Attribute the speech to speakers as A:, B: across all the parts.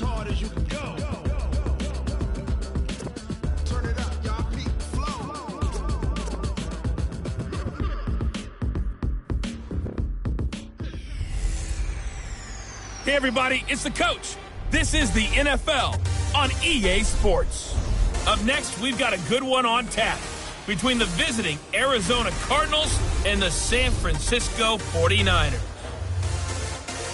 A: as hard as you can go. Turn it up, y'all. Peak flow.
B: Hey, everybody, it's the coach. This is the NFL on EA Sports. Up next, we've got a good one on tap between the visiting Arizona Cardinals and the San Francisco 49ers.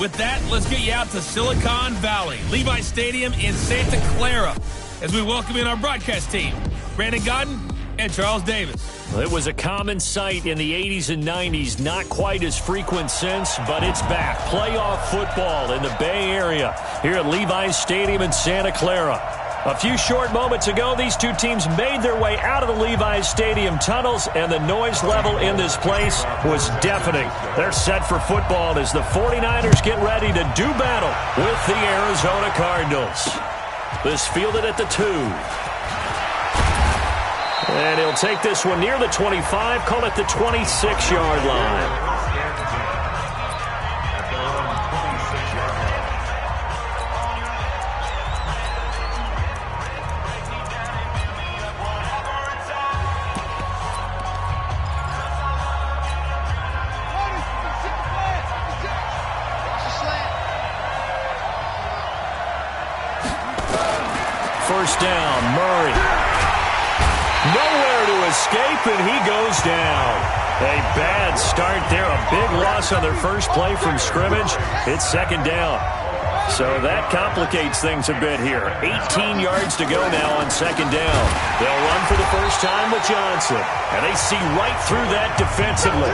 B: With that, let's get you out to Silicon Valley, Levi Stadium in Santa Clara, as we welcome in our broadcast team, Brandon Godden and Charles Davis.
C: Well, it was a common sight in the 80s and 90s, not quite as frequent since, but it's back. Playoff football in the Bay Area here at Levi Stadium in Santa Clara. A few short moments ago, these two teams made their way out of the Levi Stadium tunnels, and the noise level in this place was deafening. They're set for football as the 49ers get ready to do battle with the Arizona Cardinals. This fielded at the 2. And he'll take this one near the 25, call it the 26-yard line. First down, Murray. Nowhere to escape, and he goes down. A bad start there, a big loss on their first play from scrimmage. It's second down. So that complicates things a bit here. 18 yards to go now on second down. They'll run for the first time with Johnson, and they see right through that defensively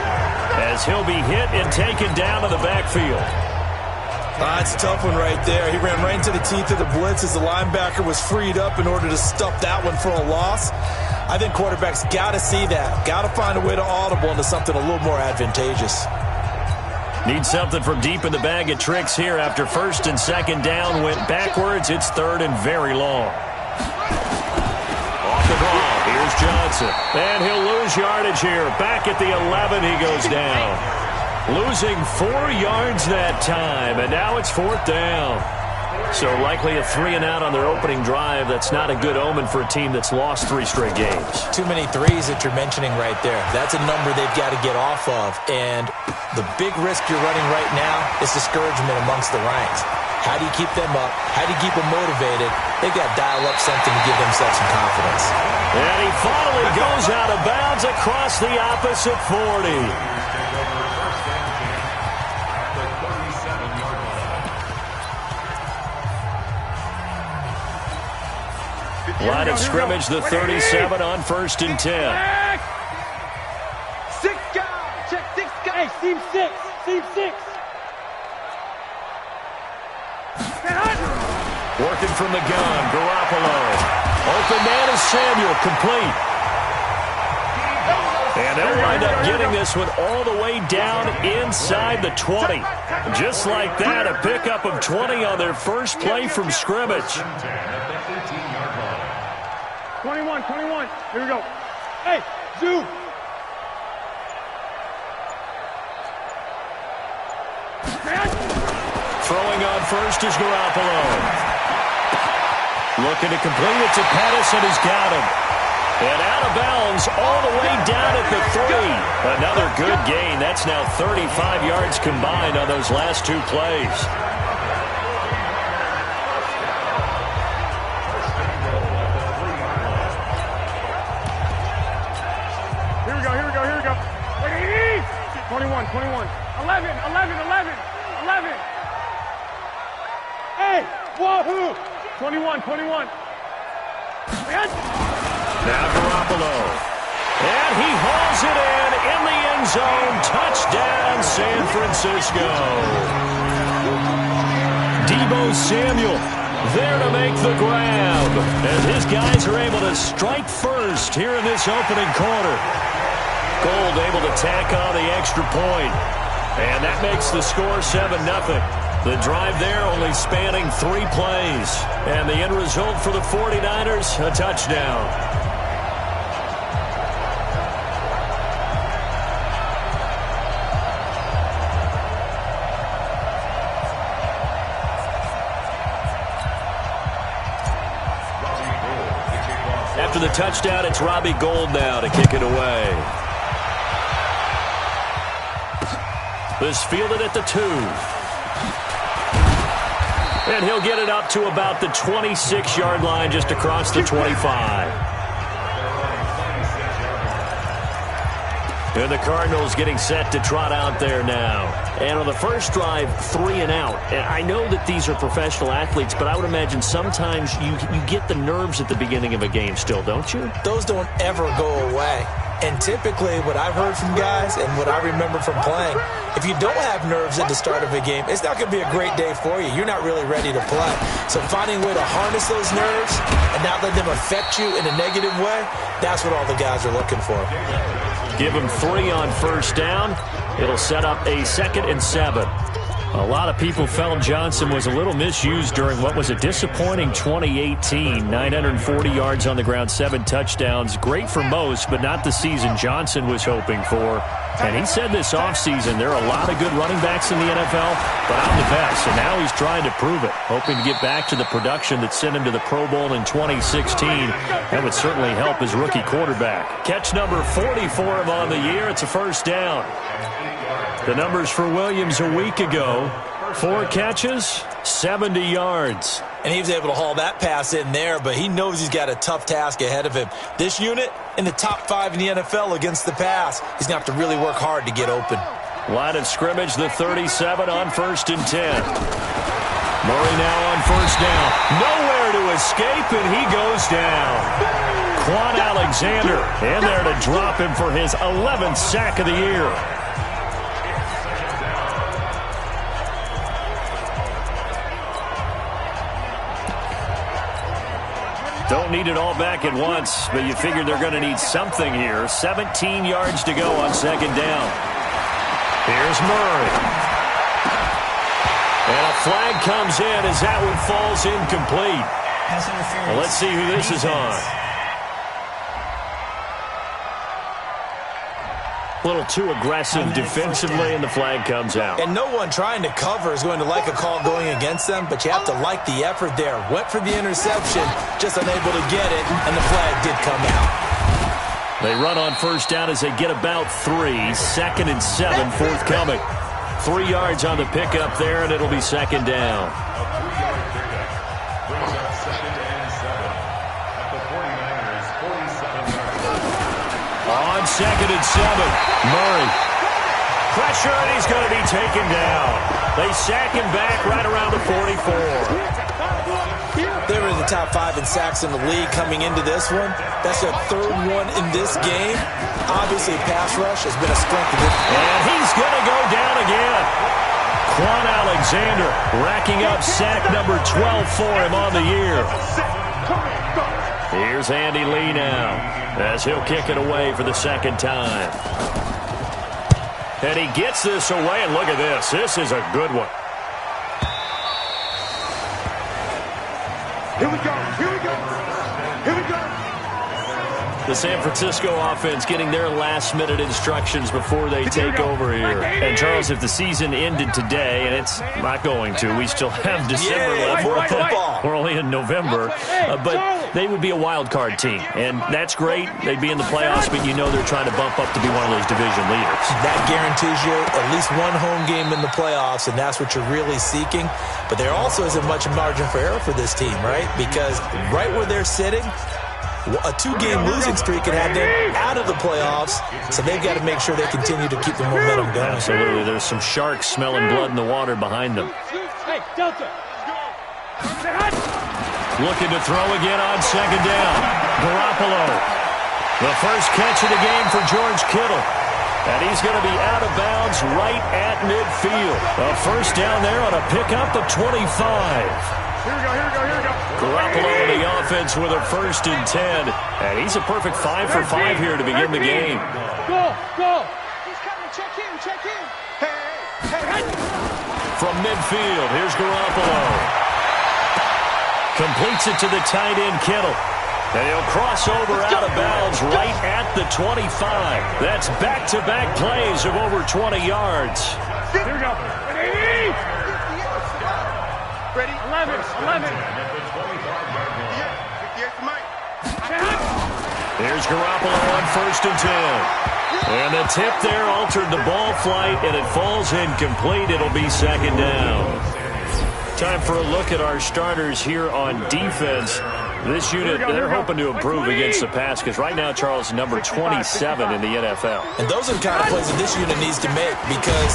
C: as he'll be hit and taken down to the backfield.
D: It's a tough one right there. He ran right into the teeth of the blitz as the linebacker was freed up in order to stop that one for a loss. I think quarterbacks got to see that. Got to find a way to audible into something a little more advantageous.
C: Need something from deep in the bag of tricks here after first and second down went backwards. It's third and very long. Off the ball, here's Johnson. And he'll lose yardage here. Back at the 11, he goes down. Losing 4 yards that time, and now it's fourth down. So likely a 3-and-out on their opening drive. That's not a good omen for a team that's lost 3 straight games.
D: Too many threes that you're mentioning right there. That's a number they've got to get off of. And the big risk you're running right now is discouragement amongst the ranks. How do you keep them up? How do you keep them motivated? They've got to dial up something to give themselves some confidence.
C: And he finally goes out of bounds across the opposite 40. Line of scrimmage, the 37 on first and 10.
E: 6 guys. Check 6 guys. Team 6. Team 6.
C: Working from the gun, Garoppolo. Open man is Samuel, complete. And they'll wind up getting this one all the way down inside the 20. Just like that, a pickup of 20 on their first play from scrimmage.
E: 21. Here we go. Hey, Zoo.
C: Throwing on first is Garoppolo. Looking to complete it to Pettis, and he's got him. And out of bounds all the way down at the 3. Another good gain. That's now 35 yards combined on those last 2 plays.
E: Here we go. 21. 11. Hey, wahoo. 21.
C: Now Garoppolo. And he hauls it in the end zone. Touchdown, San Francisco. Deebo Samuel there to make the grab. And his guys are able to strike first here in this opening quarter. Gold able to tack on the extra point. And that makes the score 7-0. The drive there only spanning 3 plays. And the end result for the 49ers, a touchdown. the touchdown. It's Robbie Gould now to kick it away. This fielded at the 2. And he'll get it up to about the 26-yard line, just across the 25. And the Cardinals getting set to trot out there now. And on the first drive, 3 and out. And I know that these are professional athletes, but I would imagine sometimes you get the nerves at the beginning of a game still, don't you?
D: Those don't ever go away. And typically, what I've heard from guys and what I remember from playing, if you don't have nerves at the start of a game, it's not going to be a great day for you. You're not really ready to play. So finding a way to harness those nerves and not let them affect you in a negative way, that's what all the guys are looking for.
C: Give him 3 on first down. It'll set up a 2nd and 7. A lot of people felt Johnson was a little misused during what was a disappointing 2018. 940 yards on the ground, 7 touchdowns. Great for most, but not the season Johnson was hoping for. And he said this offseason there are a lot of good running backs in the NFL, but I'm the best. And now he's trying to prove it, hoping to get back to the production that sent him to the Pro Bowl in 2016. That would certainly help his rookie quarterback. Catch number 40 for him on the year. It's a first down. The numbers for Williams a week ago: 4 catches, 70 yards.
D: And he was able to haul that pass in there, but he knows he's got a tough task ahead of him. This unit in the top 5 in the NFL against the pass. He's going to have to really work hard to get open.
C: Line of scrimmage, the 37 on 1st and 10. Murray now on first down. Nowhere to escape, and he goes down. Quan Alexander in there to drop him for his 11th sack of the year. Don't need it all back at once, but you figure they're going to need something here. 17 yards to go on 2nd down. Here's Murray. And a flag comes in as that one falls incomplete. Well, let's see who this is on. A little too aggressive defensively, and the flag comes out.
D: And no one trying to cover is going to like a call going against them, but you have to like the effort there. Went for the interception, just unable to get it, and the flag did come out.
C: They run on first down as they get about 3. 2nd and 7 forthcoming. 3 yards on the pickup there, and it'll be 2nd down. On 2nd and 7, Murray. Pressure, and he's going to be taken down. They sack him back right around the 44.
D: They were in the top 5 in sacks in the league coming into this one. That's their 3rd one in this game. Obviously, pass rush has been a strength of it.
C: And he's going to go down again. Quan Alexander racking up sack number 12 for him on the year. Here's Andy Lee now as he'll kick it away for the 2nd time. And he gets this away, and look at this. This is a good one.
E: Here we go. Here we go. Here we go.
C: The San Francisco offense getting their last-minute instructions before they take over here. And, Charles, if the season ended today, and it's not going to, we still have December left. We're only in November. But they would be a wild card team, and that's great. They'd be in the playoffs, but you know they're trying to bump up to be one of those division leaders.
D: That guarantees you at least one home game in the playoffs, and that's what you're really seeking. But there also isn't much margin for error for this team, right? Because right where they're sitting, a 2-game losing streak can have them out of the playoffs, so they've got to make sure they continue to keep the momentum going.
C: Absolutely. There's some sharks smelling blood in the water behind them.
E: Hey, Delta.
C: Looking to throw again on 2nd down. Garoppolo. The first catch of the game for George Kittle. And he's going to be out of bounds right at midfield. A first down there on a pickup of 25.
E: Here we go, here we go, here we go.
C: Garoppolo in the offense with a 1st and 10. And he's a perfect 5 for 5 here to begin the game.
E: Go, go. He's coming, check in, check in. Hey.
C: From midfield, here's Garoppolo. Completes it to the tight end, Kittle. And he'll cross over out of bounds right at the 25. That's back-to-back plays of over 20 yards.
E: Here we go. Ready? 11.
C: Here's Garoppolo on 1st and 10. And the tip there altered the ball flight, and it falls incomplete. It'll be 2nd down. Time for a look at our starters here on defense. This unit, they're hoping to improve against the pass because right now, Charles, number 27 in the NFL.
D: And those are the kind of plays that this unit needs to make because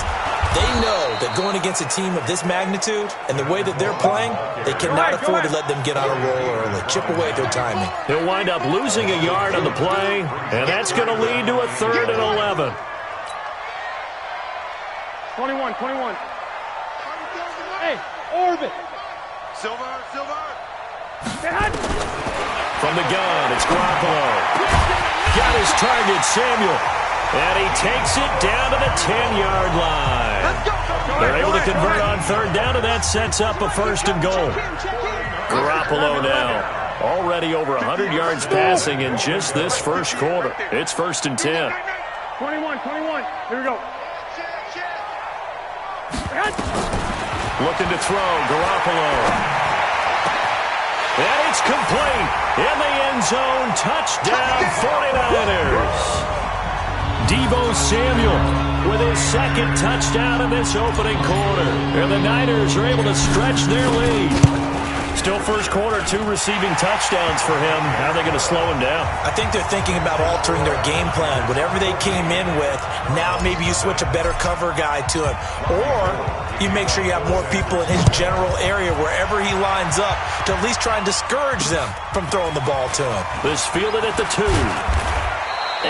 D: they know that going against a team of this magnitude and the way that they're playing, they cannot afford to let them get on a roll early, chip away at their timing.
C: He'll wind up losing a yard on the play, and that's going to lead to a 3rd and 11.
E: 21. Hey, orbit.
A: Silver.
C: From the gun, it's Garoppolo. Got his target, Samuel. And he takes it down to the 10-yard line. They're able to convert on 3rd down, and that sets up a 1st and goal. Garoppolo now already over 100 yards passing in just this first quarter. It's 1st and 10.
E: 21. Here we go.
C: Looking to throw, Garoppolo. And it's complete. In the end zone, touchdown 49ers. Deebo Samuel with his 2nd touchdown in this opening quarter. And the Niners are able to stretch their lead. Still first quarter, 2 receiving touchdowns for him. How are they going to slow him down?
D: I think they're thinking about altering their game plan. Whatever they came in with, now maybe you switch a better cover guy to him. Or you make sure you have more people in his general area wherever he lines up to at least try and discourage them from throwing the ball to him.
C: This fielded at the 2.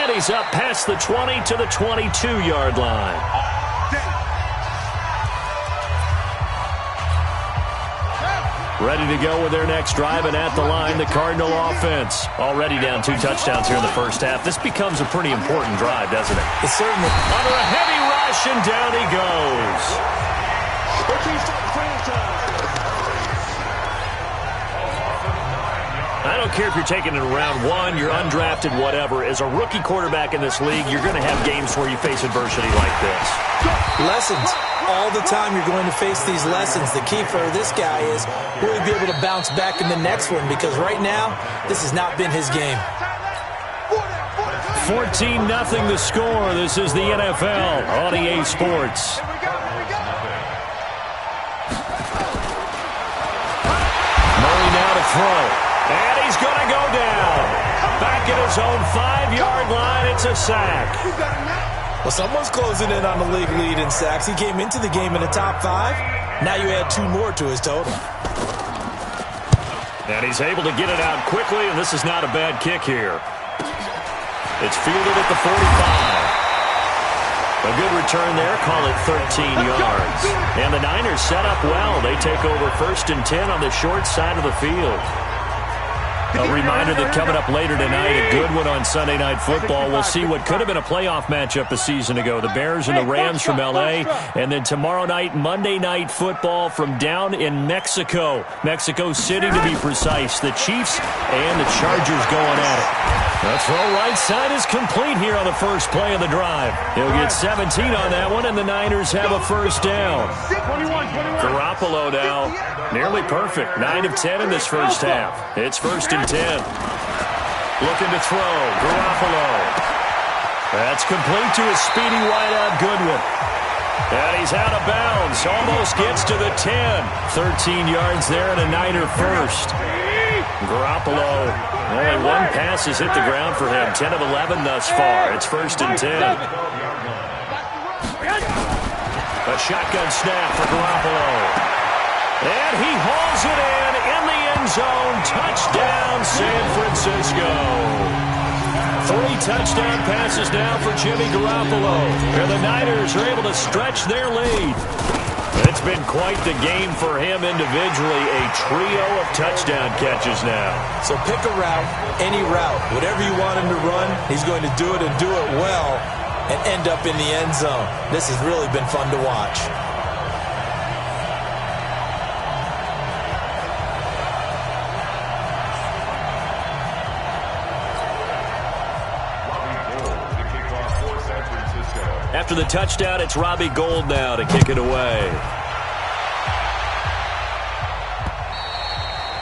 C: And he's up past the 20 to the 22-yard line. Ready to go with their next drive, and at the line, the Cardinal offense. Already down 2 touchdowns here in the first half. This becomes a pretty important drive, doesn't it?
D: It certainly.
C: Under a heavy rush, and down he goes. I don't care if you're taking it in round 1, you're undrafted, whatever. As a rookie quarterback in this league, you're going to have games where you face adversity like this.
D: Lessons. All the time you're going to face these lessons. The key for this guy is will he be able to bounce back in the next one? Because right now, this has not been his game.
C: 14-0 the score. This is the NFL on EA Sports. Murray now to throw. And he's going to go down. Back at his own 5-yard line. It's a sack.
D: Well, someone's closing in on the league lead in sacks. He came into the game in the top 5. Now you add 2 more to his total.
C: And he's able to get it out quickly, and this is not a bad kick here. It's fielded at the 45. A good return there, call it 13 yards. And the Niners set up well. They take over 1st and 10 on the short side of the field. A reminder that coming up later tonight, a good one on Sunday Night Football. We'll see what could have been a playoff matchup a season ago. The Bears and the Rams from L.A. And then tomorrow night, Monday Night Football from down in Mexico. Mexico City, to be precise. The Chiefs and the Chargers going at it. The throw right side is complete here on the first play of the drive. He'll get 17 on that one, and the Niners have a 1st down.
E: 21.
C: Garoppolo now, nearly perfect. 9 of 10 in this first half. It's 1st and 10. Looking to throw. Garoppolo. That's complete to a speedy wideout Goodwin. And he's out of bounds. Almost gets to the 10. 13 yards there and a Niner 1st. Garoppolo, only 1 pass has hit the ground for him. 10 of 11 thus far. It's 1st and 10. A shotgun snap for Garoppolo. And he hauls it in the end zone. Touchdown, San Francisco. 3 touchdown passes now for Jimmy Garoppolo. And the Niners are able to stretch their lead. It's been quite the game for him individually. A trio of touchdown catches now.
D: So pick a route, any route. Whatever you want him to run, he's going to do it and do it well and end up in the end zone. This has really been fun to watch.
C: After the touchdown, it's Robbie Gould now to kick it away.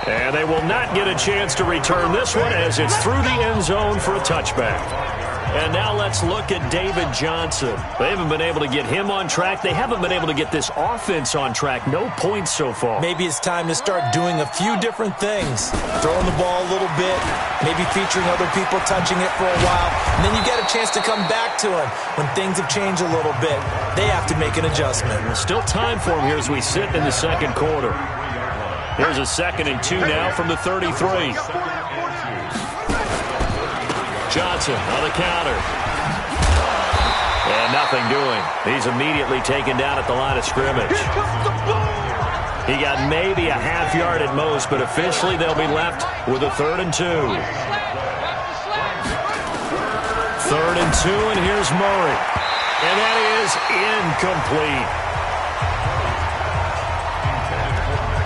C: And they will not get a chance to return this one as it's through the end zone for a touchback. And now let's look at David Johnson. They haven't been able to get him on track. They haven't been able to get this offense on track. No points so far.
D: Maybe it's time to start doing a few different things. Throwing the ball a little bit, maybe featuring other people touching it for a while, and then you get a chance to come back to him when things have changed a little bit. They have to make an adjustment.
C: There's still time for him here as we sit in the second quarter. Here's a 2nd and 2 now from the 33. Johnson on the counter. And nothing doing. He's immediately taken down at the line of scrimmage. He got maybe a half yard at most, but officially they'll be left with a 3rd and 2. 3rd and 2, and here's Murray. And that is incomplete.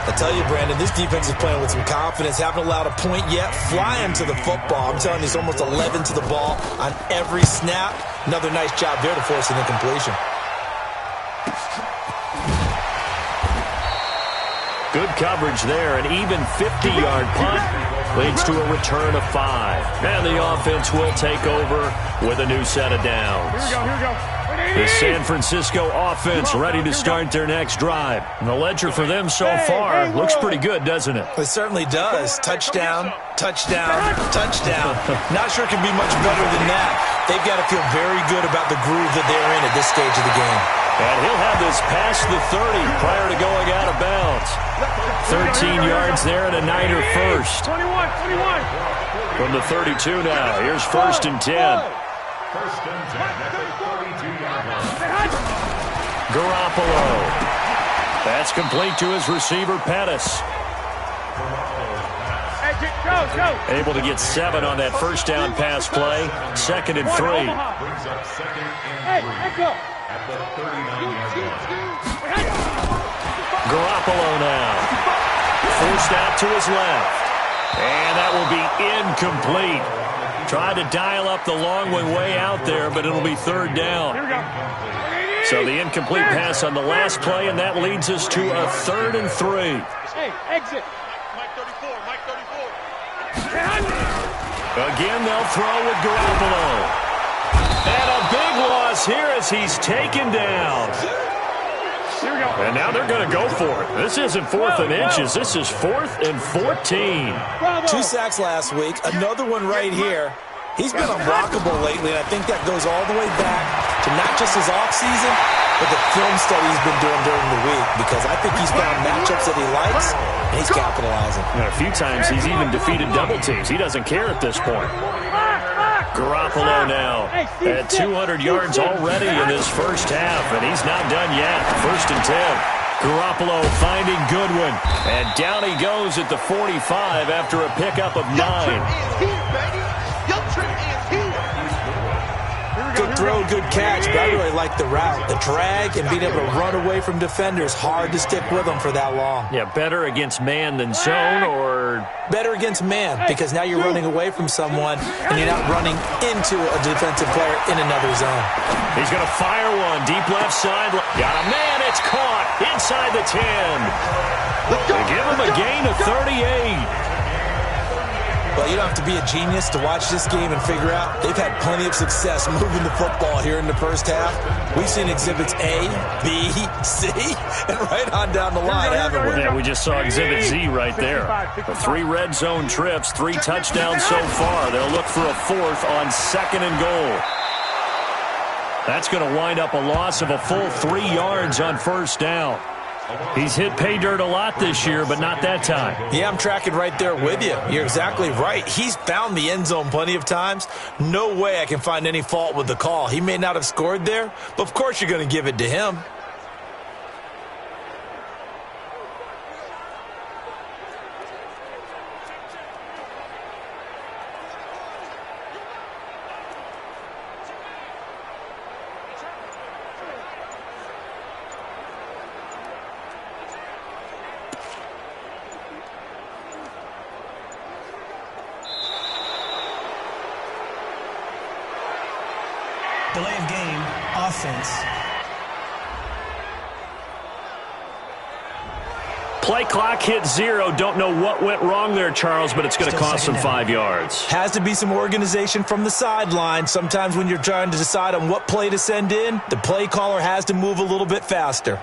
D: I tell you, Brandon, this defense is playing with some confidence. Haven't allowed a point yet. Flying to the football. I'm telling you, it's almost 11 to the ball on every snap. Another nice job there to force an incompletion.
C: Good coverage there. An even 50-yard punt leads to a return of 5. And the offense will take over with a new set of downs.
E: Here we go.
C: The San Francisco offense ready to start their next drive. And the ledger for them so far looks pretty good, doesn't it?
D: It certainly does. Touchdown, touchdown, touchdown. Not sure it can be much better than that. They've got to feel very good about the groove that they're in at this stage of the game.
C: And he'll have this past the 30 prior to going out of bounds. 13 yards there and a Niner first.
E: 21.
C: From the 32 now. Here's 1st and 10.
A: First and 10 at the 42-yard line.
C: Garoppolo. That's complete to his receiver, Pettis.
E: Go.
C: Able to get 7 on that first down pass play. 2nd and 3.
A: Brings up 2nd and 3 at the 39-yard line.
C: Garoppolo now. Forced out to his left. And that will be incomplete. Tried to dial up the long one way out there, but it'll be 3rd down.
E: Here we go.
C: So the incomplete pass on the last play, and that leads us to a 3rd and 3.
E: Hey, exit.
A: Mike 34.
C: Again, they'll throw with Garoppolo. And a big loss here as he's taken down.
E: Here we go.
C: And now they're going to go for it. This isn't 4th and inches. This is 4th and 14.
E: Bravo.
D: 2 sacks last week. Another one right here. He's been unblockable lately, and I think that goes all the way back to not just his offseason, but the film study he's been doing during the week, because I think he's found matchups that he likes, and he's capitalizing.
C: And a few times he's even defeated double teams. He doesn't care at this point. Garoppolo now at 200 yards already in this first half, and he's not done yet. 1st and 10. Garoppolo finding Goodwin, and down he goes at the 45 after a pickup of 9.
D: Good throw, good catch, but I really like the route. The drag and being able to run away from defenders, hard to stick with them for that long.
C: Yeah, better against man than zone, or
D: Better against man, because now you're running away from someone and you're not running into a defensive player in another zone.
C: he's going to fire one deep left side. Got a man, it's caught inside the 10. They give him a gain of 38.
D: Well, you don't have to be a genius to watch this game and figure out they've had plenty of success moving the football here in the first half. We've seen exhibits A, B, C, and right on down the line, haven't we?
C: Yeah, we just saw Exhibit Z right there. The 3 red zone trips, 3 touchdowns so far. They'll look for a 4th on 2nd and goal. That's going to wind up a loss of a full 3 yards on 1st down. He's hit pay dirt a lot this year, but not that time.
D: Yeah, I'm tracking right there with you. You're exactly right. He's found the end zone plenty of times. No way I can find any fault with the call. He may not have scored there, but of course you're going to give it to him.
F: Delay of game, offense.
C: Play clock hit 0. Don't know what went wrong there, Charles, but it's going to cost them 5 yards.
D: Has to be some organization from the sideline. Sometimes when you're trying to decide on what play to send in, the play caller has to move a little bit faster.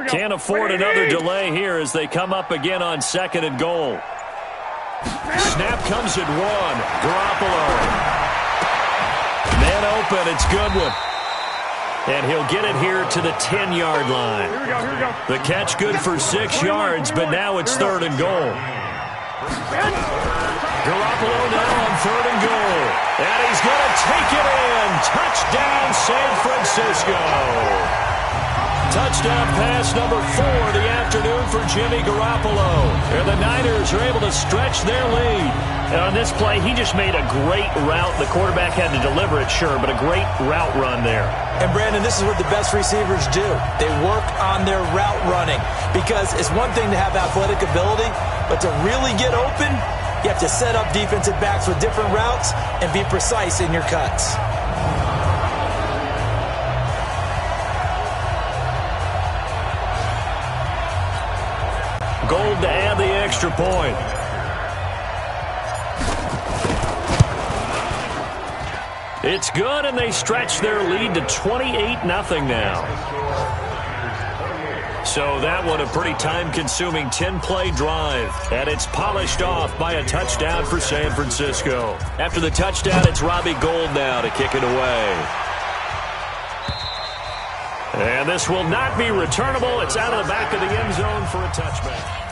C: Can't afford another delay here as they come up again on 2nd and goal. Snap comes at 1. Garoppolo. Man open. It's Goodwin. And he'll get it here to the 10-yard line.
E: Here we go.
C: The catch good for 6 yards, but now it's 3rd and goal. Garoppolo now on 3rd and goal. And he's going to take it in. Touchdown, San Francisco. Touchdown pass number 4 of the afternoon for Jimmy Garoppolo. And the Niners are able to stretch their lead.
G: And on this play, he just made a great route. The quarterback had to deliver it, sure, but a great route run there.
D: And, Brandon, this is what the best receivers do. They work on their route running. Because it's one thing to have athletic ability, but to really get open, you have to set up defensive backs with different routes and be precise in your cuts.
C: Gold to add the extra point. It's good, and they stretch their lead to 28-0 now. So that one a pretty time-consuming 10-play drive, and it's polished off by a touchdown for San Francisco. After the touchdown, it's Robbie Gould now to kick it away. And this will not be returnable. It's out of the back of the end zone for a touchback.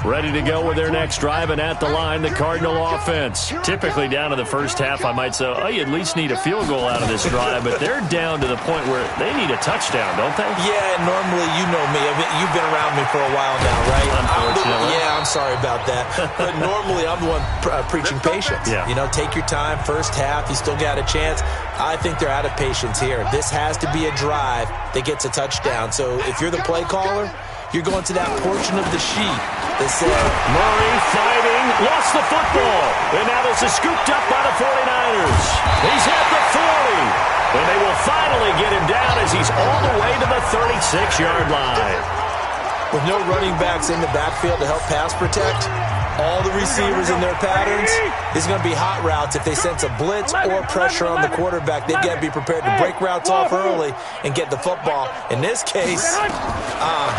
C: Ready to go with their next drive, and at the line, the Cardinal offense. Typically down to the first half, I might say, oh, you at least need a field goal out of this drive, but they're down to the point where they need a touchdown, don't they?
D: Yeah, normally, you know me. You've been around me for a while now, right?
C: Unfortunately.
D: I'm sorry about that. But normally, I'm the one preaching patience.
C: Yeah.
D: You know, take your time, first half, you still got a chance. I think they're out of patience here. This has to be a drive that gets a touchdown. So if you're the play caller, you're going to that portion of the sheet that said,
C: Murray fighting, lost the football. And now this is scooped up by the 49ers. He's at the 40. And they will finally get him down as he's all the way to the 36-yard line.
D: with no running backs in the backfield to help pass protect, all the receivers in their patterns, it's going to be hot routes. If they sense a blitz or pressure on the quarterback, they've got to be prepared to break routes off early and get the football. In this case,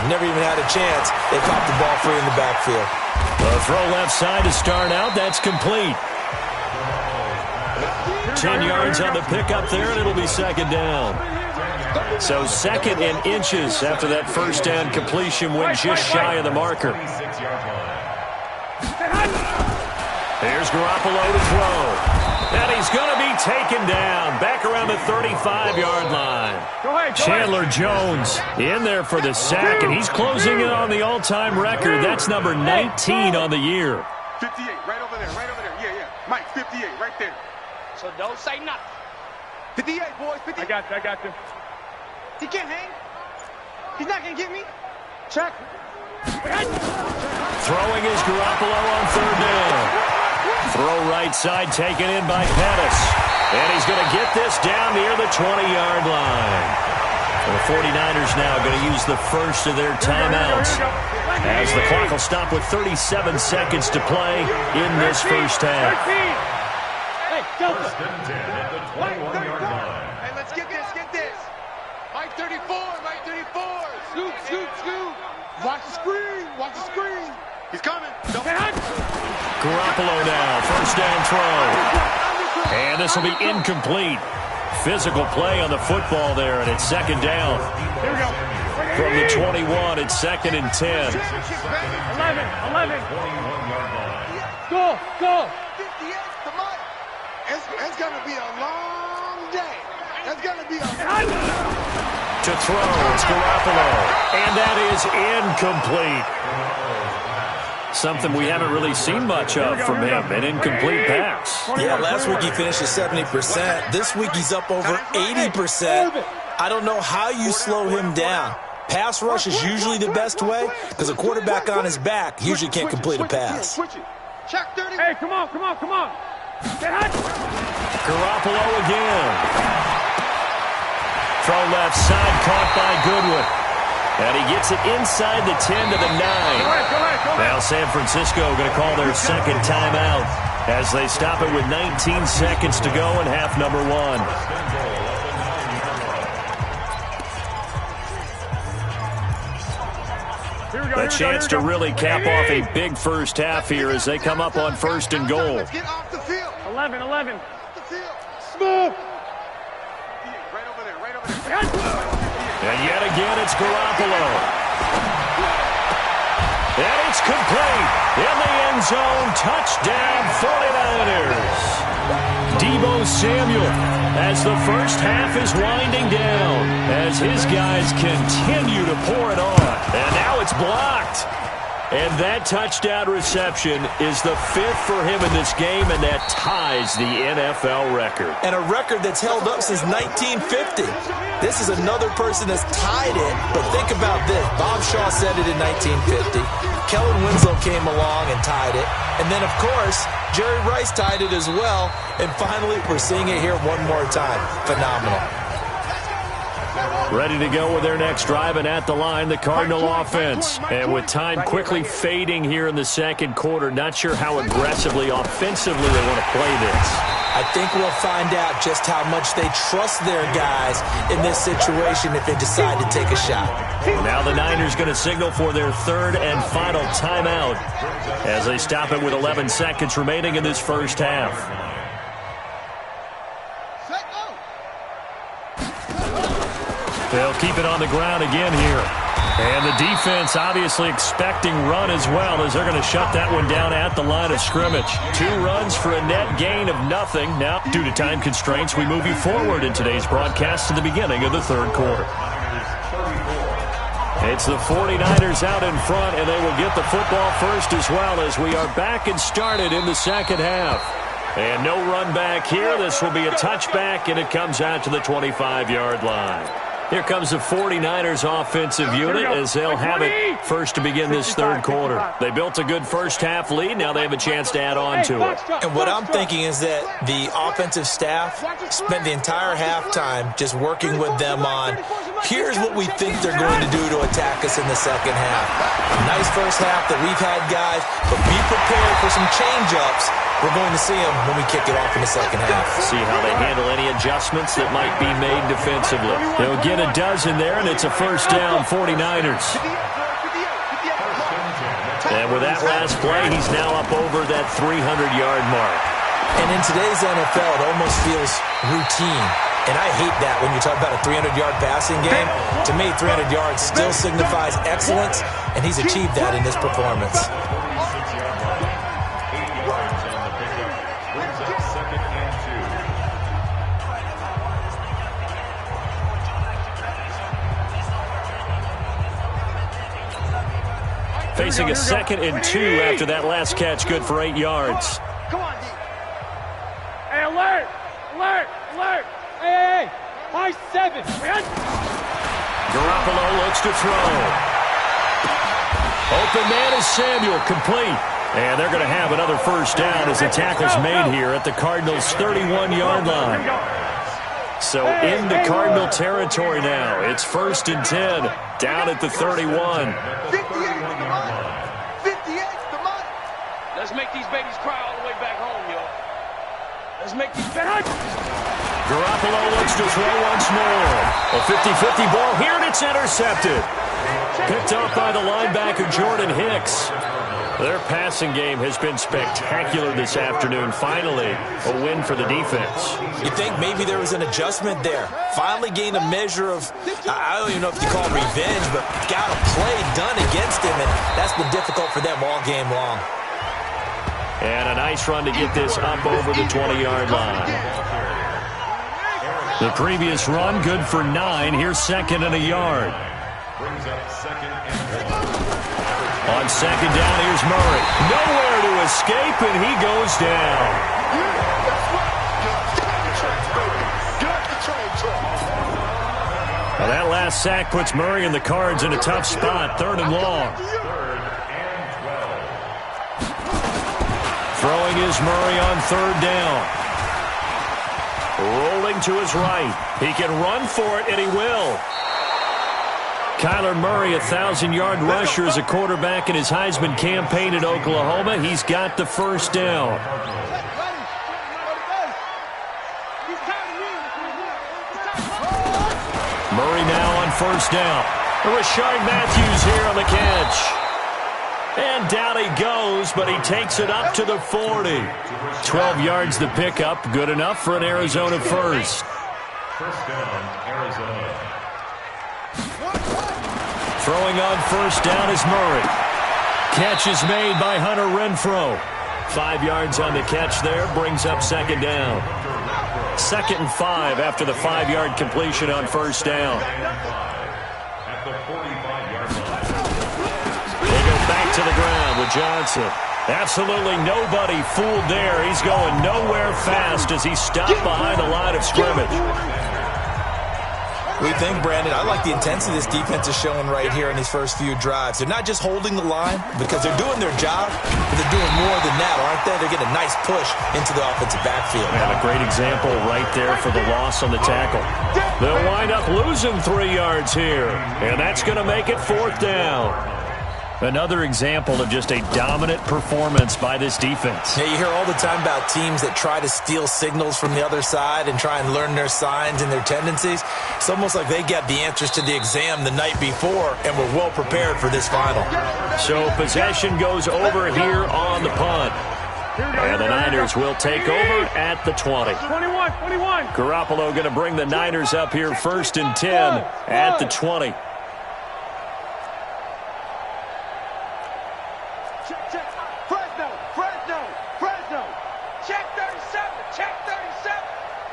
D: never even had a chance. They popped the ball free in the backfield.
C: A throw left side to start out. That's complete. 10 yards on the pickup there, and it'll be second down. So second and inches after that first down completion went just shy of the marker. Here's Garoppolo to throw. And he's going to be taken down back around the 35-yard line. Chandler Jones in there for the sack, and he's closing in on the all-time record. That's number 19 on the year.
E: 58, right over there, right over there. Yeah, yeah. Mike, 58, right there.
H: So don't say nothing.
E: 58, boys, 58.
H: I got you.
E: He can't hang. He's not going to get me. Check.
C: Throwing is Garoppolo on third down. Throw right side taken in by Pettis. And he's going to get this down near the 20-yard line. And the 49ers now going to use the first of their timeouts as the clock will stop with 37 seconds to play in this first half.
E: Hey, Delta. Hey, let's get this. Mike 34, Mike 34. Scoot. Watch the screen. He's coming.
C: Garoppolo now, first down throw. And this will be incomplete. Physical play on the football there, and it's second down.
E: Here we go.
C: From the 21, it's second and 10.
E: 11. Go. 58 to Mike. It's going to be a long day. That's gonna be
C: To throw, it's Garoppolo. And that is incomplete. Something we haven't really seen much of from him, an incomplete pass.
D: Yeah, last week he finished at 70%. This week he's up over 80%. I don't know how you slow him down. Pass rush is usually the best way because a quarterback on his back usually can't complete a pass.
H: Hey, come on.
C: Garoppolo again. Throw left side, caught by Goodwin. And he gets it inside the 10 to the 9. Now San Francisco going to call their second timeout as they stop it with 19 seconds to go in half number 1. A chance to really cap off a big first half here as they come up on 1st and goal.
H: 11.
E: Smooth.
C: And yet again, it's Garoppolo. And it's complete. In the end zone, touchdown 49ers. Deebo Samuel as the first half is winding down as his guys continue to pour it on. And now it's blocked. And that touchdown reception is the 5th for him in this game, and that ties the NFL record.
D: And a record that's held up since 1950. This is another person that's tied it, but think about this. Bob Shaw said it in 1950. Kellen Winslow came along and tied it. And then, of course, Jerry Rice tied it as well. And finally, we're seeing it here one more time. Phenomenal.
C: Ready to go with their next drive, and at the line, the Cardinal offense. And with time quickly fading here in the second quarter, not sure how aggressively, offensively they want to play this.
D: I think we'll find out just how much they trust their guys in this situation if they decide to take a shot.
C: Now the Niners going to signal for their 3rd and final timeout as they stop it with 11 seconds remaining in this first half. They'll keep it on the ground again here. And the defense obviously expecting run as well as they're going to shut that one down at the line of scrimmage. 2 runs for a net gain of nothing. Now, due to time constraints, we move you forward in today's broadcast to the beginning of the 3rd quarter. It's the 49ers out in front, and they will get the football first as well as we are back and started in the second half. And no run back here. This will be a touchback, and it comes out to the 25-yard line. Here comes the 49ers offensive unit as they'll have it first to begin this 3rd quarter. They built a good first half lead. Now they have a chance to add on to it.
D: And what I'm thinking is that the offensive staff spent the entire halftime just working with them on, here's what we think they're going to do to attack us in the second half. Nice first half that we've had, guys, but be prepared for some change-ups. We're going to see them when we kick it off in the second half.
C: See how they handle any adjustments that might be made defensively. They'll get a dozen there, and it's a first down, 49ers. And with that last play, he's now up over that 300-yard mark.
D: And in today's NFL, it almost feels routine. And I hate that when you talk about a 300-yard passing game. To me, 300 yards still signifies excellence, and he's achieved that in this performance.
C: Facing a 2nd and 2 after that last catch, good for 8 yards.
H: Come on, D. Hey, alert! Hey! High 7.
C: Garoppolo looks to throw. Open man is Samuel, complete. And they're going to have another first down as the tackle's made here at the Cardinals' 31-yard line. So into Cardinal territory now. It's 1st and 10, down at the 31.
E: 58, come on.
H: Let's make these babies cry all the way back home, yo. Let's make these babies.
C: Garoppolo looks to throw once more. A 50-50 ball here, and it's intercepted. Picked up by the linebacker, Jordan Hicks. Their passing game has been spectacular this afternoon. Finally, a win for the defense.
D: You think maybe there was an adjustment there. Finally gained a measure of, I don't even know if you call it revenge, but got a play done against him, and that's been difficult for them all game long.
C: And a nice run to get this up over the 20-yard line. The previous run, good for 9. Here's second and a yard.
A: Brings up second and 1.
C: On second down, here's Murray. Nowhere to escape, and he goes down. Well, that last sack puts Murray and the Cards in a tough spot. 3rd and long.
A: 3rd and 12.
C: Throwing is Murray on 3rd down. Rolling to his right. He can run for it, and he will. Kyler Murray, 1,000-yard rusher as a quarterback in his Heisman campaign at Oklahoma. He's got the first down. Murray now on 1st down. Rashard Matthews here on the catch. And down he goes, but he takes it up to the 40. 12 yards the pickup. Good enough for an Arizona first.
A: First down, Arizona.
C: Throwing on 1st down is Murray. Catch is made by Hunter Renfrow. 5 yards on the catch there. Brings up 2nd down. 2nd and 5 after the 5-yard completion on 1st down.
A: At the 45-yard line.
C: They go back to the ground with Johnson. Absolutely nobody fooled there. He's going nowhere fast as he stopped behind the line of scrimmage.
D: We think, Brandon, I like the intensity this defense is showing right here in these first few drives. They're not just holding the line because they're doing their job, but they're doing more than that, aren't they? They're getting a nice push into the offensive backfield.
C: And a great example right there for the loss on the tackle. They'll wind up losing 3 yards here, and that's going to make it 4th down. Another example of just a dominant performance by this defense.
D: Yeah, you hear all the time about teams that try to steal signals from the other side and try and learn their signs and their tendencies. It's almost like they got the answers to the exam the night before and were well prepared for this final.
C: So possession goes over here on the punt. And the Niners will take over at the 20.
H: 21.
C: Garoppolo going to bring the Niners up here 1st and 10 at the 20.
E: Fresno. Check 37.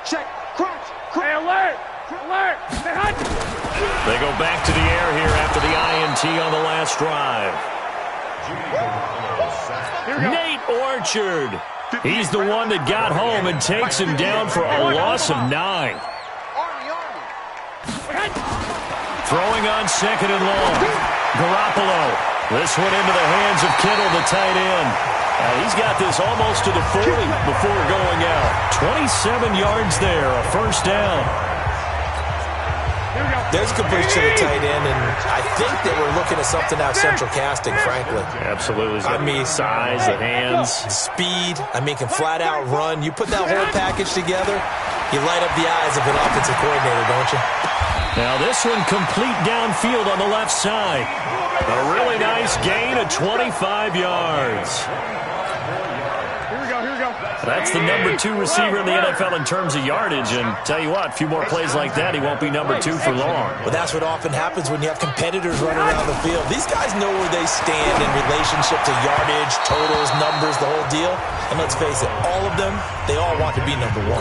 E: Check. Crunch.
H: Hey, alert.
C: They go back to the air here after the INT on the last drive. Nate Orchard. He's the one that got home and takes him down for a loss of 9. Throwing on 2nd and long. Garoppolo. This one into the hands of Kittle, the tight end. He's got this almost to the 40 before going out. 27 yards there, a 1st down.
D: There's completion to the tight end, and I think that we're looking at something out central casting, frankly.
C: Absolutely. I mean, size, the hands.
D: Speed. I mean, can flat out run. You put that whole package together, you light up the eyes of an offensive coordinator, don't you?
C: Now this one complete downfield on the left side. A really nice gain of 25 yards.
H: Here we go.
C: That's the number 2 receiver in the NFL in terms of yardage. And tell you what, a few more plays like that, he won't be number 2 for long.
D: But that's what often happens when you have competitors running around the field. These guys know where they stand in relationship to yardage, totals, numbers, the whole deal. And let's face it, all of them, they all want to be number 1.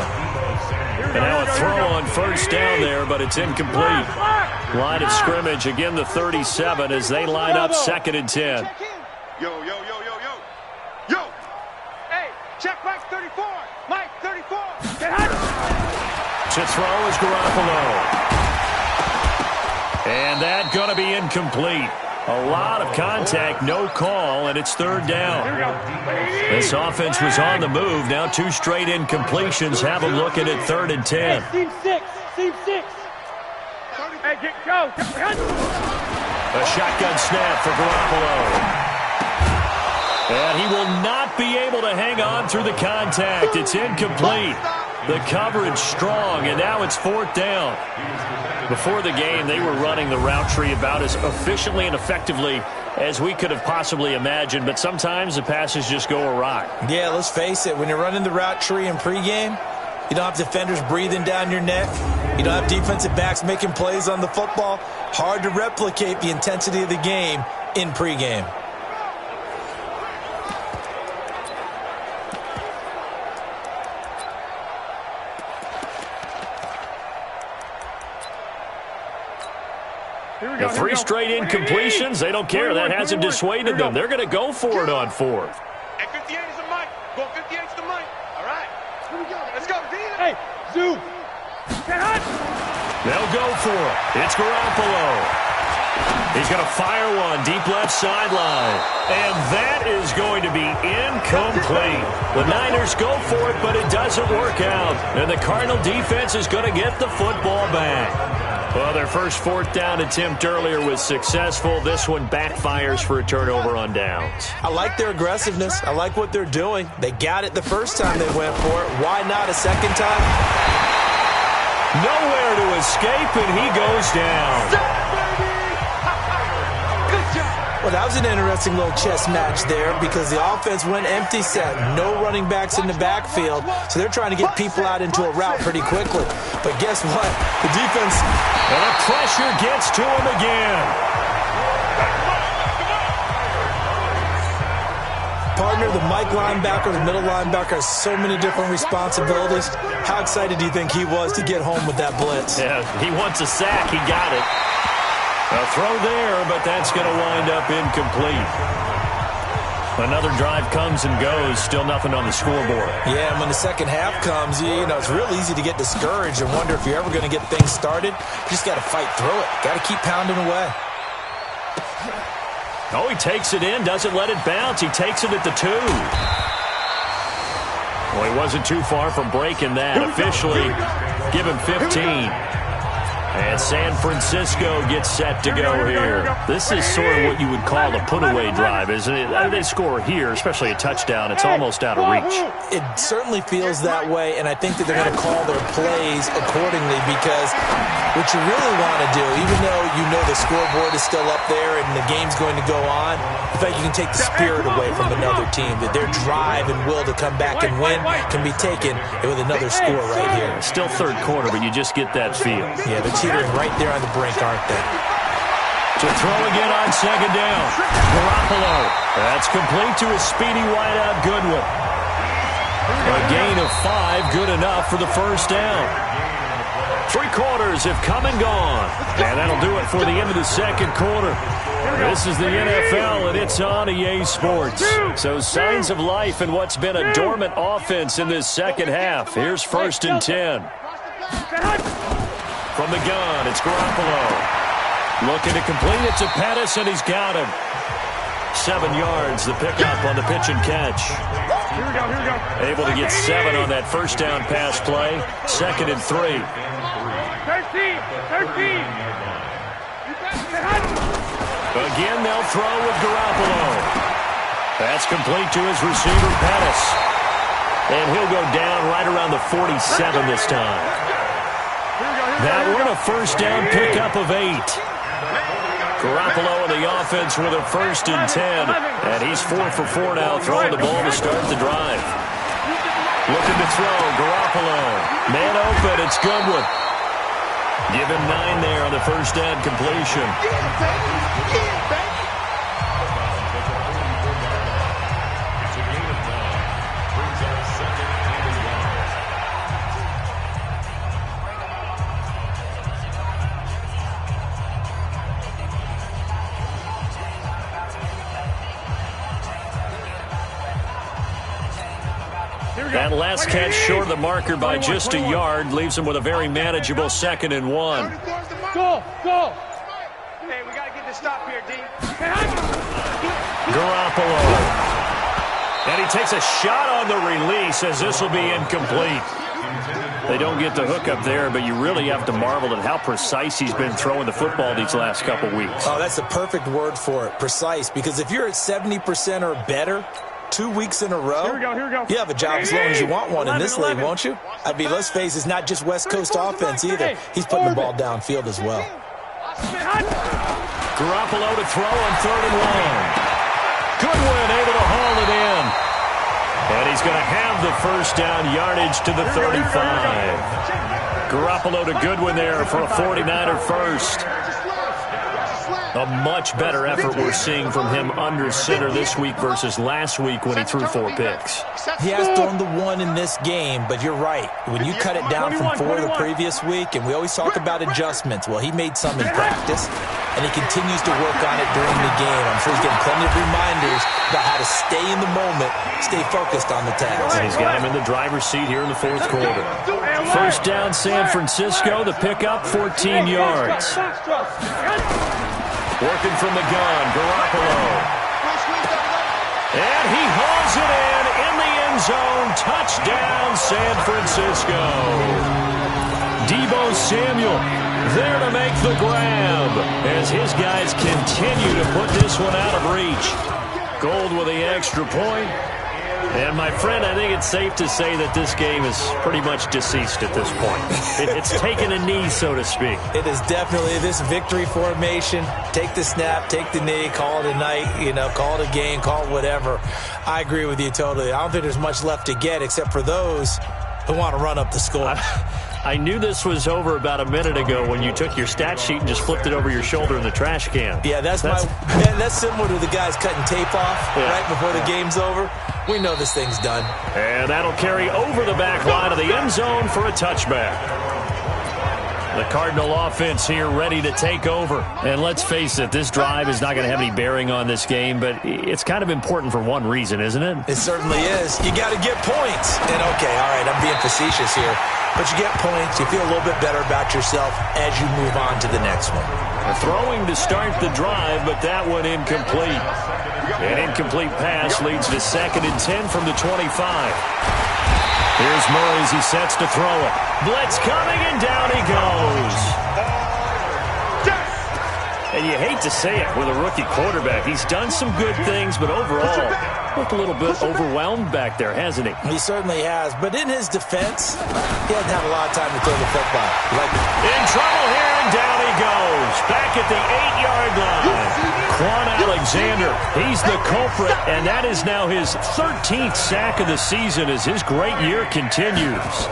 C: And now a throw on 1st down there, but it's incomplete. Line of scrimmage, again the 37 as they line up 2nd and 10.
E: Yo. Hey, check Mike 34. Mike 34.
C: To throw is Garoppolo. And that going to be incomplete. A lot of contact, no call, and it's 3rd down. This offense was on the move. Now 2 straight incompletions have them looking at 3rd and 10.
H: Team 6. Hey, go.
C: A shotgun snap for Garoppolo. And he will not be able to hang on through the contact. It's incomplete. The coverage strong, and now it's 4th down. Before the game, they were running the route tree about as efficiently and effectively as we could have possibly imagined, but sometimes the passes just go awry.
D: Yeah, let's face it. When you're running the route tree in pregame, you don't have defenders breathing down your neck. You don't have defensive backs making plays on the football. Hard to replicate the intensity of the game in pregame.
C: The 3 straight incompletions, they don't care. That hasn't dissuaded them. They're going to go for it on 4th.
E: And 58 is the mic. Go 58 is the mic. All right. Here we go. Let's go.
H: Hey, Zoo.
C: They'll go for it. It's Garoppolo. He's going to fire one deep left sideline. And that is going to be incomplete. The Niners go for it, but it doesn't work out. And the Cardinal defense is going to get the football back. Well, their first 4th down attempt earlier was successful. This one backfires for a turnover on downs.
D: I like their aggressiveness. I like what they're doing. They got it the first time they went for it. Why not a second time?
C: Nowhere to escape, and he goes down.
D: Well, that was an interesting little chess match there because the offense went empty set. No running backs in the backfield, so they're trying to get people out into a route pretty quickly. But guess what? The defense...
C: And the pressure gets to him again.
D: Partner, the Mike linebacker, the middle linebacker has so many different responsibilities. How excited do you think he was to get home with that blitz?
C: Yeah, he wants a sack. He got it. A throw there, but that's going to wind up incomplete. Another drive comes and goes. Still nothing on the scoreboard.
D: Yeah, and when the second half comes, you know, it's real easy to get discouraged and wonder if you're ever going to get things started. You just got to fight through it. Got to keep pounding away.
C: Oh, he takes it in, doesn't let it bounce. He takes it at the 2. Well, he wasn't too far from breaking that. Officially, give him 15. And San Francisco gets set to go here. This is sort of what you would call a put-away drive, isn't it? They score here, especially a touchdown. It's almost out of reach.
D: It certainly feels that way, and I think that they're going to call their plays accordingly because what you really want to do, even though you know the scoreboard is still up there and the game's going to go on, in fact, you can take the spirit away from another team, that their drive and will to come back and win can be taken with another score right here.
C: Still 3rd quarter, but you just get that feel.
D: Yeah, they're teetering right there on the brink, aren't they?
C: To throw again on 2nd down. Garoppolo. That's complete to a speedy wideout Goodwin. A gain of 5, good enough for the 1st down. 3 quarters have come and gone. And that'll do it for the end of the 2nd quarter. This is the NFL, and it's on EA Sports. So signs of life in what's been a dormant offense in this second half. Here's 1st and 10. From the gun, it's Garoppolo. Looking to complete it to Pettis, and he's got him. 7 yards, the pickup on the pitch and catch.
H: Here we go.
C: Able to get 7 on that 1st down pass play. 2nd and 3.
H: 13.
C: Again, they'll throw with Garoppolo. That's complete to his receiver, Pettis. And he'll go down right around the 47 this time. That one a 1st down pickup of 8. Garoppolo and the offense with a 1st and 10. And he's 4 for 4 now, throwing the ball to start the drive. Looking to throw, Garoppolo. Man open, it's Goodwin. Give him 9 there on the 1st down completion. That last catch short of the marker by just a yard leaves him with a very manageable 2nd and 1.
H: Go.
E: Hey, we got to get this stop here, D.
C: Garoppolo. And he takes a shot on the release as this will be incomplete. They don't get the hook up there, but you really have to marvel at how precise he's been throwing the football these last couple weeks.
D: Oh, that's the perfect word for it, precise, because if you're at 70% or better 2 weeks in a row,
H: Here we go.
D: you have a job as long as you want one in this league, won't you? I mean, let's face it, it's not just West Coast offense either. He's putting the ball downfield as well.
C: Garoppolo to throw on 3rd and 1. Goodwin able to haul it in. And he's going to have the 1st down yardage to the 35. Garoppolo to Goodwin there for a 49er 1st. A much better effort we're seeing from him under center this week versus last week when he threw 4 picks.
D: He has thrown the 1 in this game, but you're right. When you cut it down from 4 the previous week, and we always talk about adjustments, well, he made some in practice, and he continues to work on it during the game. I'm sure he's getting plenty of reminders about how to stay in the moment, stay focused on the task.
C: And he's got him in the driver's seat here in the 4th quarter. First down, San Francisco. The pickup, 14 yards. Working from the gun, Garoppolo. And he hauls it in the end zone. Touchdown, San Francisco. Deebo Samuel there to make the grab as his guys continue to put this one out of reach. Gold with the extra point. And, my friend, I think it's safe to say that this game is pretty much deceased at this point. It's taken a knee, so to speak.
D: It is definitely this victory formation. Take the snap, take the knee, call it a night, call it a game, call it whatever. I agree with you totally. I don't think there's much left to get except for those who want to run up the score.
C: I knew this was over about a minute ago when you took your stat sheet and just flipped it over your shoulder in the trash can.
D: Yeah, that's similar to the guys cutting tape off right before the game's over. We know this thing's done.
C: And that'll carry over the back line of the end zone for a touchback. The Cardinal offense here ready to take over. And let's face it, this drive is not going to have any bearing on this game, but it's kind of important for one reason, isn't it?
D: It certainly is. You got to get points. And, okay, all right, I'm being facetious here. But you get points, you feel a little bit better about yourself as you move on to the next one.
C: Throwing to start the drive, but that one incomplete. An incomplete pass leads to 2nd and 10 from the 25. Here's Murray as he sets to throw it. Blitz coming, and down he goes. And you hate to say it with a rookie quarterback. He's done some good things, but overall, looked a little bit overwhelmed back there, hasn't he?
D: He certainly has. But in his defense, he hasn't had a lot of time to throw the football.
C: In trouble here, and down he goes. Back at the 8-yard line. Quan Alexander, he's the culprit, and that is now his 13th sack of the season as his great year continues.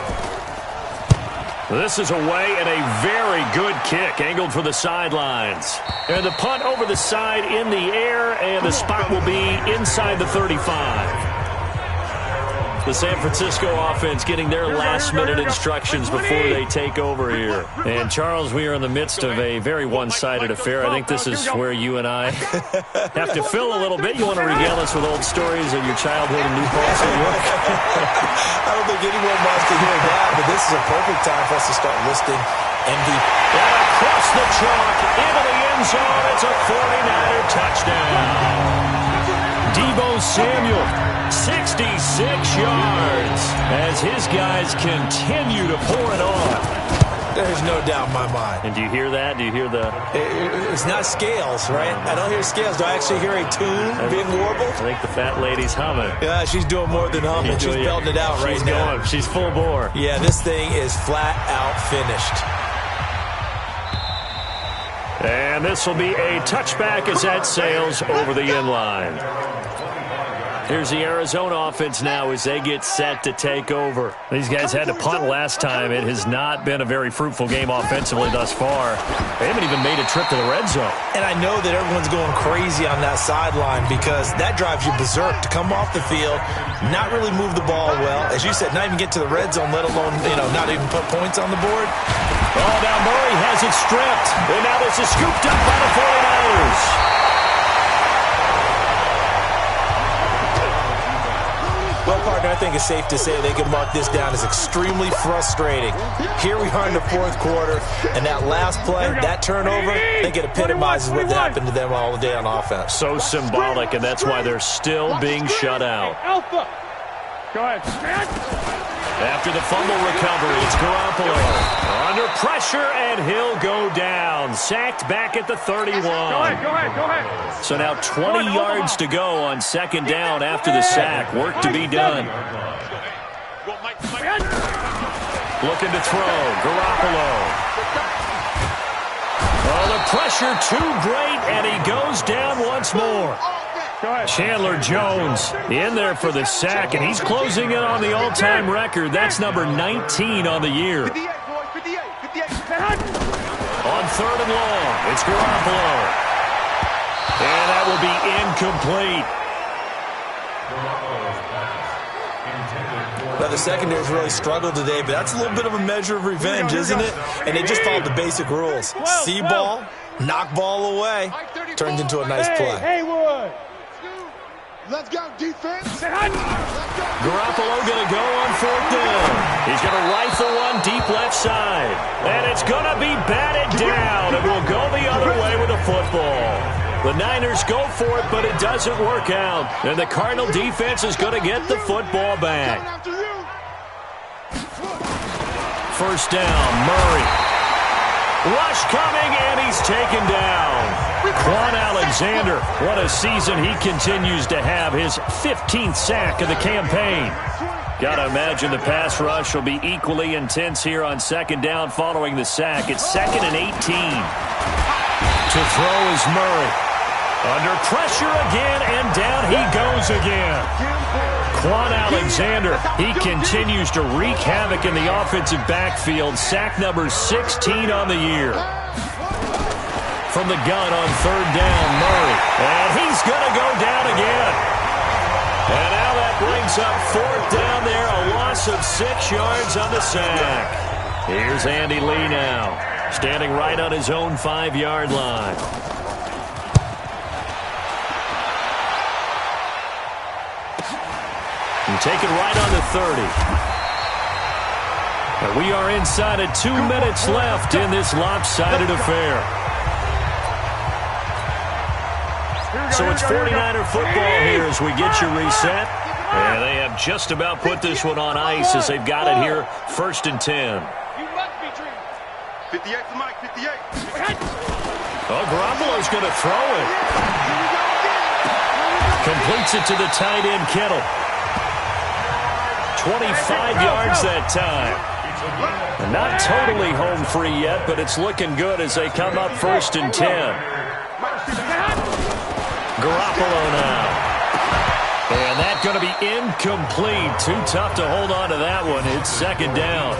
C: This is away and a very good kick, angled for the sidelines. And the punt over the side in the air, and the spot will be inside the 35. The San Francisco offense getting their last-minute instructions before they take over here. And, Charles, we are in the midst of a very one-sided affair. I think this is where you and I have to fill a little bit. You want to regale us with old stories of your childhood in New Paltz, New York?
D: I don't think anyone wants to hear that, but this is a perfect time for us to start listing MVP.
C: And across the chalk, into the end zone, it's a 49er touchdown. Deebo Samuel, 66 yards, as his guys continue to pour it on.
D: There's no doubt in my mind.
C: And do you hear that? Do you hear the...
D: It's not scales, right? I don't hear scales. Do I actually hear a tune being warbled?
C: I think the fat lady's humming.
D: Yeah, she's doing more than humming. She's belting it out right now.
C: She's full bore.
D: Yeah, this thing is flat out finished.
C: And this will be a touchback as that sails over the end line. Here's the Arizona offense now as they get set to take over. These guys had to punt last time. It has not been a very fruitful game offensively thus far. They haven't even made a trip to the red zone.
D: And I know that everyone's going crazy on that sideline because that drives you berserk to come off the field, not really move the ball well. As you said, not even get to the red zone, let alone, not even put points on the board.
C: Oh, now Murray has it stripped. And now this is scooped up by the 49ers.
D: Well, partner, I think it's safe to say they can mark this down as extremely frustrating. Here we are in the 4th quarter, and that last play, that turnover, I think it epitomizes what happened to them all day on offense.
C: So symbolic, and that's why they're still being shut out.
H: Alpha. Go ahead.
C: After the fumble recovery, it's Garoppolo. Under pressure, and he'll go down. Sacked back at the 31.
H: Go ahead.
C: So now 20 yards to go on 2nd down after the sack. Work to be done. Looking to throw. Garoppolo. Oh, the pressure too great, and he goes down once more. Chandler Jones in there for the sack, and he's closing in on the all-time record. That's number 19 on the year. On 3rd and long, it's Garoppolo. And that will be incomplete.
D: Now, the secondary's really struggled today, but that's a little bit of a measure of revenge, isn't it? And they just followed the basic rules. See ball, knock ball away. Turns into a nice play.
E: Haywood. Let's go, defense.
C: Garoppolo going to go on 4th down. He's going to rifle one deep left side. And it's going to be batted down. It will go the other way with the football. The Niners go for it, but it doesn't work out. And the Cardinal defense is going to get the football back. 1st down, Murray. Rush coming, and he's taken down. Quan Alexander, what a season he continues to have. His 15th sack of the campaign. Got to imagine the pass rush will be equally intense here on 2nd down following the sack. It's 2nd and 18. To throw is Murray. Under pressure again, and down he goes again. Quan Alexander, he continues to wreak havoc in the offensive backfield. Sack number 16 on the year. From the gun on 3rd down, Murray. And he's going to go down again. And now that brings up 4th down there, a loss of 6 yards on the sack. Here's Andy Lee now, standing right on his own 5-yard line. And take it right on the 30. And we are inside of 2 minutes left in this lopsided affair. So it's 49er football here as we get you reset. And they have just about put this one on ice as they've got it here, 1st and 10.
E: 58 to Mike, 58.
C: Oh, Garoppolo's going to throw it. Completes it to the tight end, Kittle. 25 yards that time. Not totally home free yet, but it's looking good as they come up 1st and 10. Garoppolo now. And that's going to be incomplete. Too tough to hold on to that one. It's 2nd down.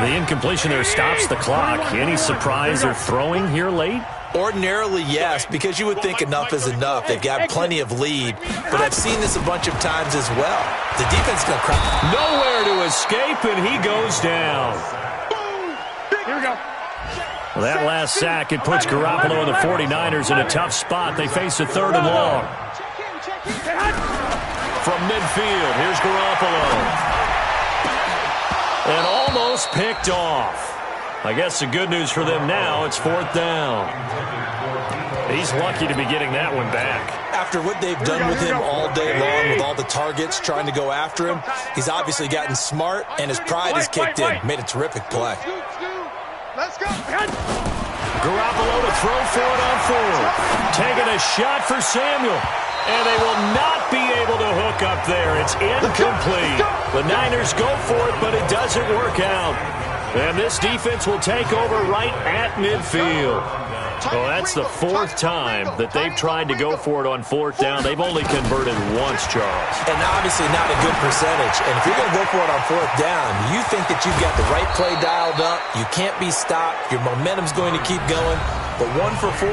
C: The incompletion there stops the clock. Any surprise they're throwing here late?
D: Ordinarily, yes, because you would think enough is enough. They've got plenty of lead, but I've seen this a bunch of times as well. The defense is going to crack.
C: Nowhere to escape, and he goes down.
E: Here we go.
C: Well, that last sack, it puts Garoppolo and the 49ers in a tough spot. They face a 3rd and long. From midfield, here's Garoppolo. And almost picked off. I guess the good news for them now, it's 4th down. He's lucky to be getting that one back.
D: After what they've done with him all day long, with all the targets trying to go after him, he's obviously gotten smart, and his pride has kicked in. Made a terrific play.
E: Let's go.
C: Garoppolo to throw for it on 4th. Taking a shot for Samuel. And they will not be able to hook up there. It's incomplete. The Niners go for it, but it doesn't work out. And this defense will take over right at midfield. Well, that's the 4th time that they've tried to go for it on 4th down. They've only converted once, Charles.
D: And obviously not a good percentage. And if you're going to go for it on 4th down, you think that you've got the right play dialed up. You can't be stopped. Your momentum's going to keep going. But 1 for 4,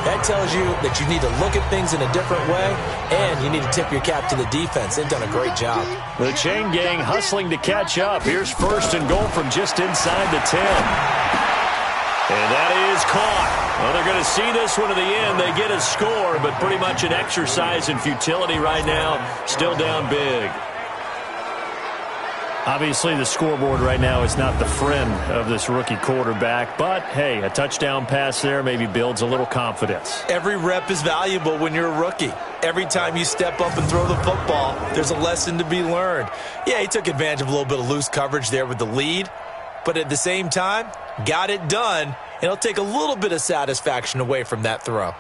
D: that tells you that you need to look at things in a different way, and you need to tip your cap to the defense. They've done a great job.
C: The chain gang hustling to catch up. Here's 1st and goal from just inside the 10. And that is caught. Well, they're going to see this one to the end. They get a score, but pretty much an exercise in futility right now. Still down big. Obviously, the scoreboard right now is not the friend of this rookie quarterback. But, hey, a touchdown pass there maybe builds a little confidence.
D: Every rep is valuable when you're a rookie. Every time you step up and throw the football, there's a lesson to be learned. Yeah, he took advantage of a little bit of loose coverage there with the lead. But at the same time, got it done. It'll take a little bit of satisfaction away from that throw.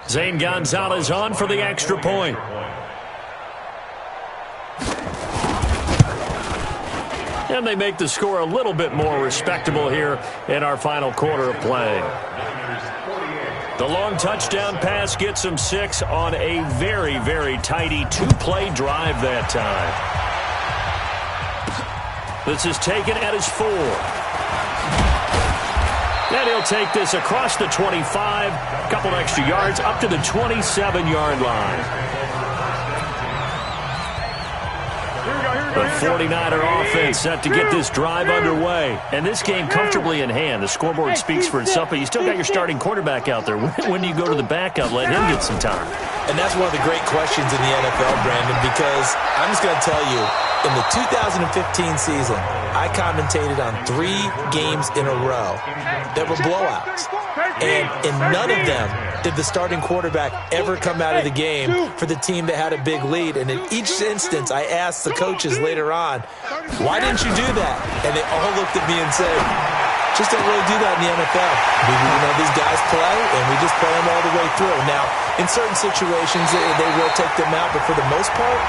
C: Zane Gonzalez on for the extra point. And they make the score a little bit more respectable here in our final quarter of play. The long touchdown pass gets them 6 on a very, very tidy 2-play drive that time. This is taken at his 4. And he'll take this across the 25, a couple extra yards, up to the 27-yard line. The 49er offense set to get this drive underway. And this game comfortably in hand. The scoreboard speaks for itself, but you still got your starting quarterback out there. When do you go to the backup? Let him get some time.
D: And that's one of the great questions in the NFL, Brandon, because I'm just going to tell you, in the 2015 season, I commentated on 3 games in a row that were blowouts. And in none of them did the starting quarterback ever come out of the game for the team that had a big lead. And in each instance, I asked the coaches later on, why didn't you do that? And they all looked at me and said, just don't really do that in the NFL. These guys play, and we just play them all the way through. Now, in certain situations, they will take them out, but for the most part,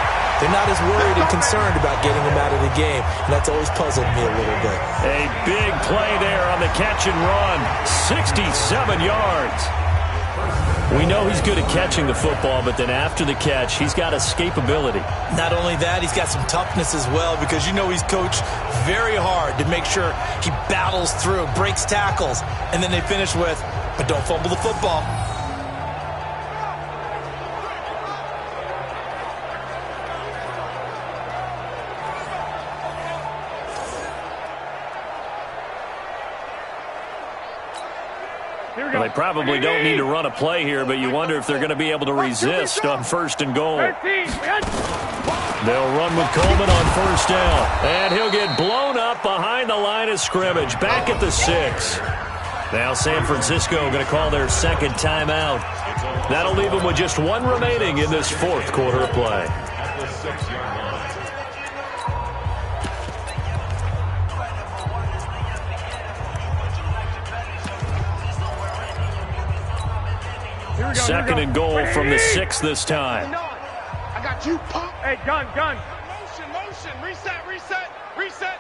D: they're not as worried and concerned about getting them out of the game, and that's always puzzled me a little bit.
C: A big play there on the catch and run, 67 yards. We know he's good at catching the football, but then after the catch, he's got escapability.
D: Not only that, he's got some toughness as well, because he's coached very hard to make sure he battles through, breaks tackles, and then they finish with, but don't fumble the football.
C: Well, they probably don't need to run a play here, but you wonder if they're going to be able to resist on 1st and goal. They'll run with Coleman on 1st down. And he'll get blown up behind the line of scrimmage, back at the 6. Now San Francisco going to call their 2nd timeout. That'll leave them with just 1 remaining in this 4th quarter of play.
A: At the 6-yard line.
C: Second and goal from the 6 this time.
E: I got you, punk.
H: Hey, gun.
E: Motion. Reset.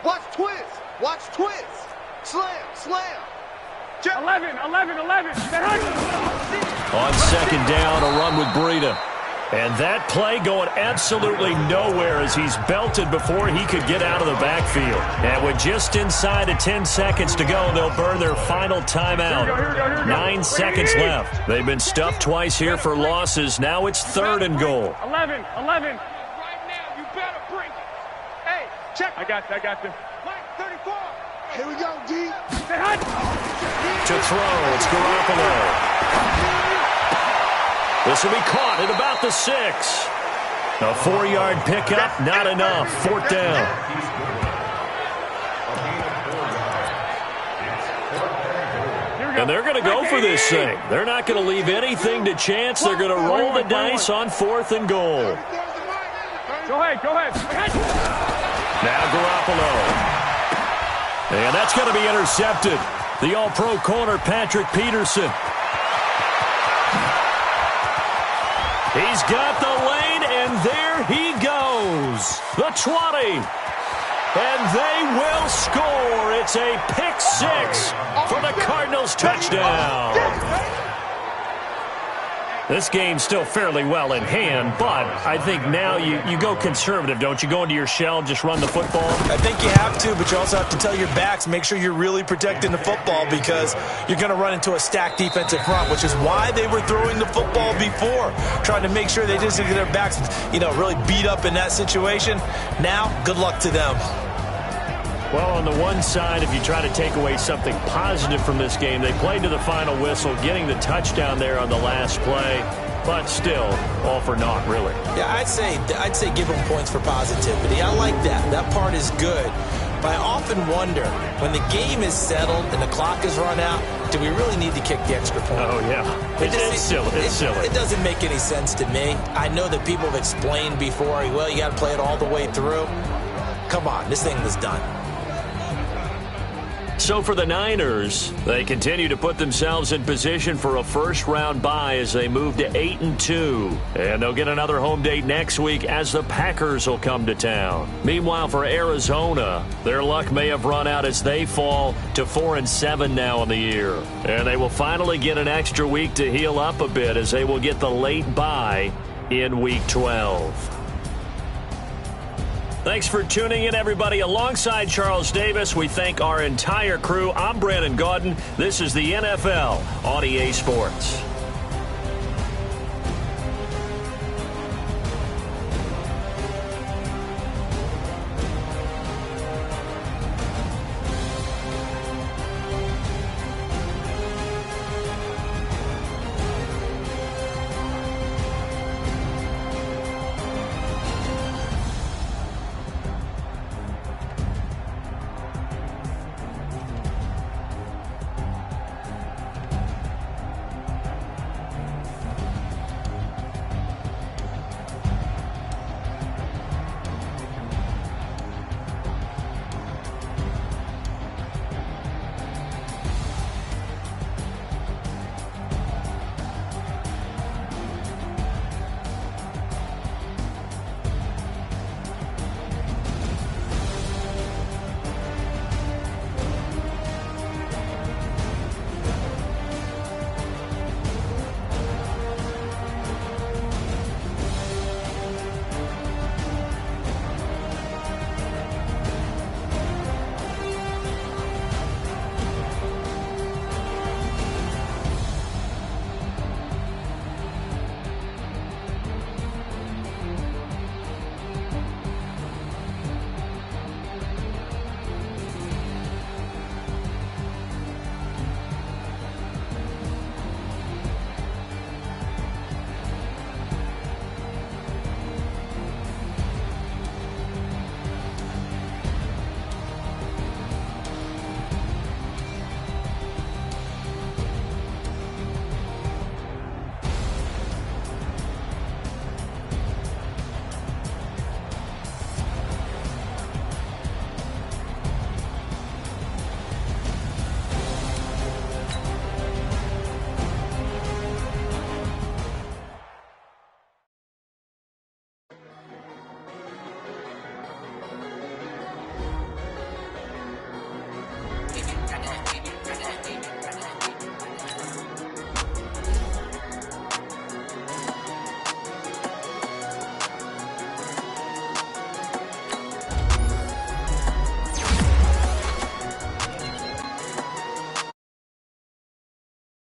E: Watch twist. Slam.
H: 11.
C: On 2nd down, a run with Breida. And that play going absolutely nowhere as he's belted before he could get out of the backfield. And with just inside of 10 seconds to go, they'll burn their final timeout.
H: Here we go.
C: 9 seconds left. They've been stuffed twice here for losses. Now it's 3rd and goal.
H: 11.
E: Right now, you better bring it. Hey, check.
H: I got this.
E: Mike, 34. Here we go, D.
C: To throw, it's Garoppolo. This will be caught at about the 6. A 4-yard pickup, not enough. 4th down. And they're going to go for this thing. They're not going to leave anything to chance. They're going to roll the dice on 4th and goal.
H: Go ahead.
C: Now Garoppolo. And that's going to be intercepted. The all-pro corner, Patrick Peterson. He's got the lane, and there he goes. The 20. And they will score. It's a pick 6 for the Cardinals touchdown. This game's still fairly well in hand, but I think now you go conservative, don't you? Go into your shell, just run the football?
D: I think you have to, but you also have to tell your backs, make sure you're really protecting the football because you're going to run into a stacked defensive front, which is why they were throwing the football before, trying to make sure they just get their backs, really beat up in that situation. Now, good luck to them.
C: Well, on the one side, if you try to take away something positive from this game, they played to the final whistle, getting the touchdown there on the last play, but still, all for naught, really.
D: Yeah, I'd say give them points for positivity. I like that. That part is good. But I often wonder, when the game is settled and the clock is run out, do we really need to kick the extra point?
C: Oh, yeah. It's silly.
D: It doesn't make any sense to me. I know that people have explained before, well, you got to play it all the way through. Come on, this thing was done.
C: So for the Niners, they continue to put themselves in position for a first-round bye as they move to 8-2. And they'll get another home date next week as the Packers will come to town. Meanwhile, for Arizona, their luck may have run out as they fall to 4-7 now in the year. And they will finally get an extra week to heal up a bit as they will get the late bye in Week 12. Thanks for tuning in, everybody. Alongside Charles Davis, we thank our entire crew. I'm Brandon Gaudin. This is the NFL on EA Sports.